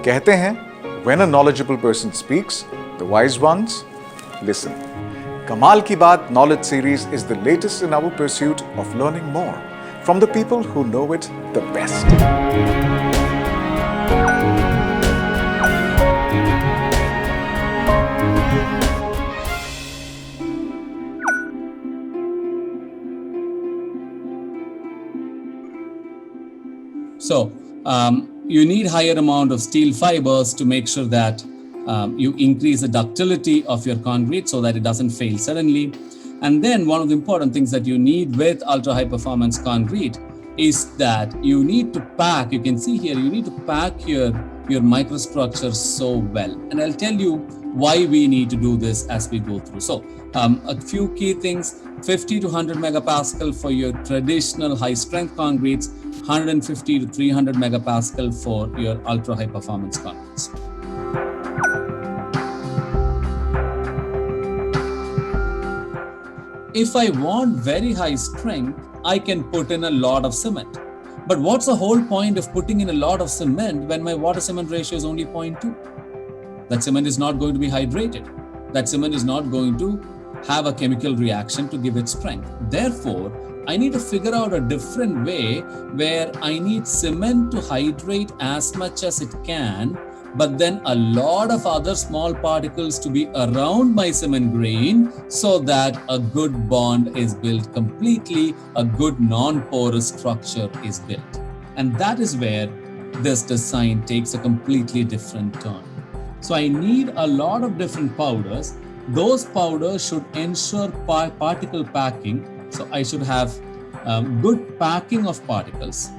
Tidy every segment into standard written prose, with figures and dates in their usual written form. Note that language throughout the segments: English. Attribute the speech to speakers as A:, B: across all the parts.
A: कहते हैं, when a knowledgeable person speaks, the wise ones listen. Kamal Ki Baat Knowledge Series is the latest in our pursuit of learning more from the people who know it the best.
B: So you need higher amount of steel fibers to make sure that you increase the ductility of your concrete so that it doesn't fail suddenly. And then one of the important things that you need with ultra high performance concrete is that you need to pack, you can see here, you need to pack your microstructure so well. And I'll tell you why we need to do this as we go through. So a few key things: 50 to 100 megapascal for your traditional high strength concretes, 150 to 300 megapascal for your ultra high performance concretes. If I want very high strength, I can put in a lot of cement. But what's the whole point of putting in a lot of cement when my water cement ratio is only 0.2? That cement is not going to be hydrated. That cement is not going to have a chemical reaction to give it strength. Therefore, I need to figure out a different way where I need cement to hydrate as much as it can, but then a lot of other small particles to be around my cement grain so that a good bond is built completely, a good non-porous structure is built. And that is where this design takes a completely different turn. So I need a lot of different powders. Those powders should ensure particle packing. So I should have good packing of particles,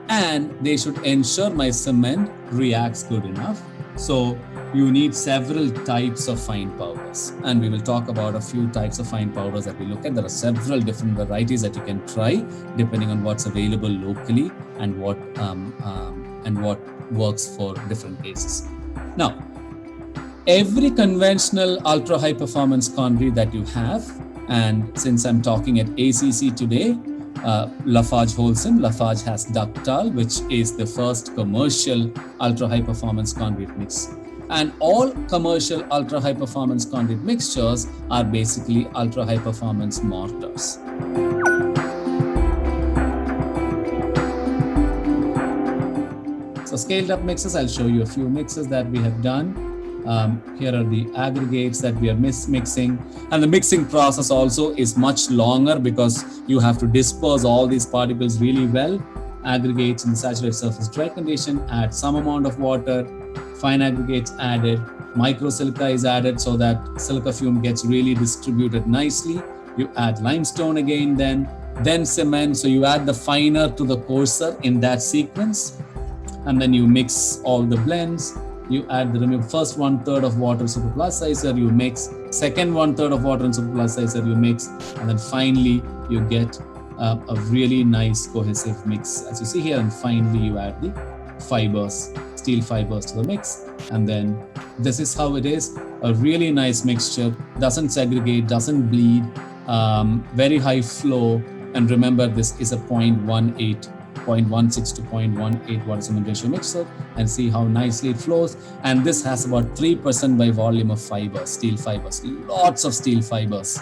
B: and they should ensure my cement reacts good enough. So you need several types of fine powders, and we will talk about a few types of fine powders that we look at. There are several different varieties that you can try depending on what's available locally and what works for different cases. Now, every conventional ultra high performance concrete that you have, and since I'm talking at ACC today, Lafarge Holcim, Lafarge has Ductile, which is the first commercial ultra high performance concrete mix. And all commercial ultra high performance concrete mixtures are basically ultra high performance mortars. So scaled up mixes, I'll show you a few mixes that we have done. Here are the aggregates that we are mixing, and the mixing process also is much longer because you have to disperse all these particles really well. Aggregates in the saturated surface dry condition, add some amount of water, fine aggregates added, microsilica is added so that silica fume gets really distributed nicely. You add limestone again, then cement, so you add the finer to the coarser in that sequence, and then you mix all the blends. You add the first 1/3 of water super plasticizer, you mix, second 1/3 of water and super plasticizer, you mix, and then finally you get a really nice cohesive mix as you see here. And finally you add the fibers, steel fibers to the mix, and then this is how it is. A really nice mixture, doesn't segregate, doesn't bleed, very high flow. And remember, this is a 0.16 to 0.18 water cement ratio mixer, and see how nicely it flows. And this has about 3% by volume of fibers, steel fibers, lots of steel fibers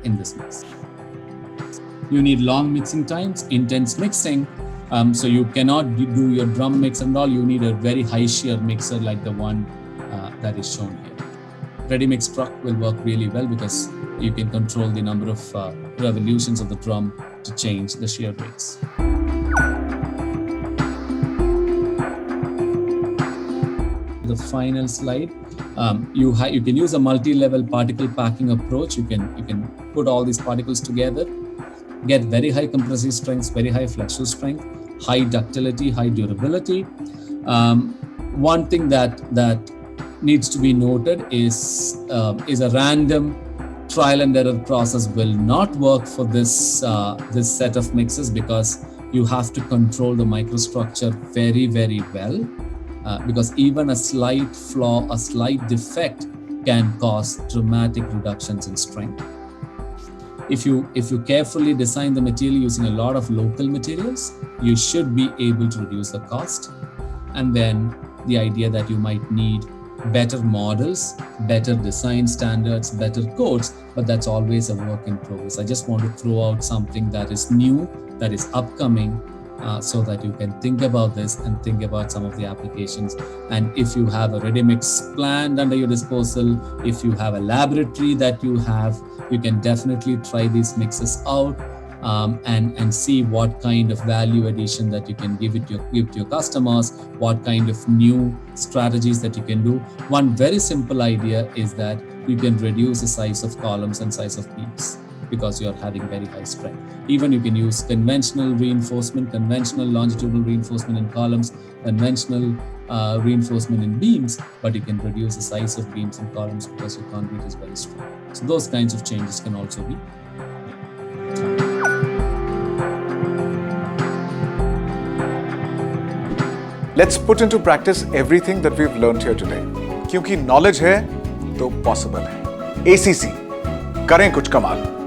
B: in this mix. You need long mixing times, intense mixing. So you cannot do your drum mix and all. You need a very high shear mixer like the one that is shown here. Ready mix truck will work really well because you can control the number of revolutions of the drum to change the shear rates. The final slide, you can use a multi-level particle packing approach. You can put all these particles together, get very high compressive strengths, very high flexural strength, high ductility, high durability. One thing that needs to be noted is a random trial and error process will not work for this set of mixes, because you have to control the microstructure very, very well. Because even a slight flaw, a slight defect can cause dramatic reductions in strength. If you carefully design the material using a lot of local materials, you should be able to reduce the cost. And then, the idea that you might need better models, better design standards, better codes, but that's always a work in progress. I just want to throw out something that is new, that is upcoming, so that you can think about this and think about some of the applications. And if you have a ready mix planned under your disposal, if you have a laboratory that you can definitely try these mixes out. And see what kind of value addition that you can give to your customers, what kind of new strategies that you can do. One very simple idea is that you can reduce the size of columns and size of beams because you're having very high strength. Even you can use conventional reinforcement, conventional longitudinal reinforcement in columns, conventional reinforcement in beams, but you can reduce the size of beams and columns because your concrete is very strong. So those kinds of changes can also be.
A: Let's put into practice everything that we've learned here today. क्योंकि knowledge है तो possible है. ACC, करें कुछ कमाल.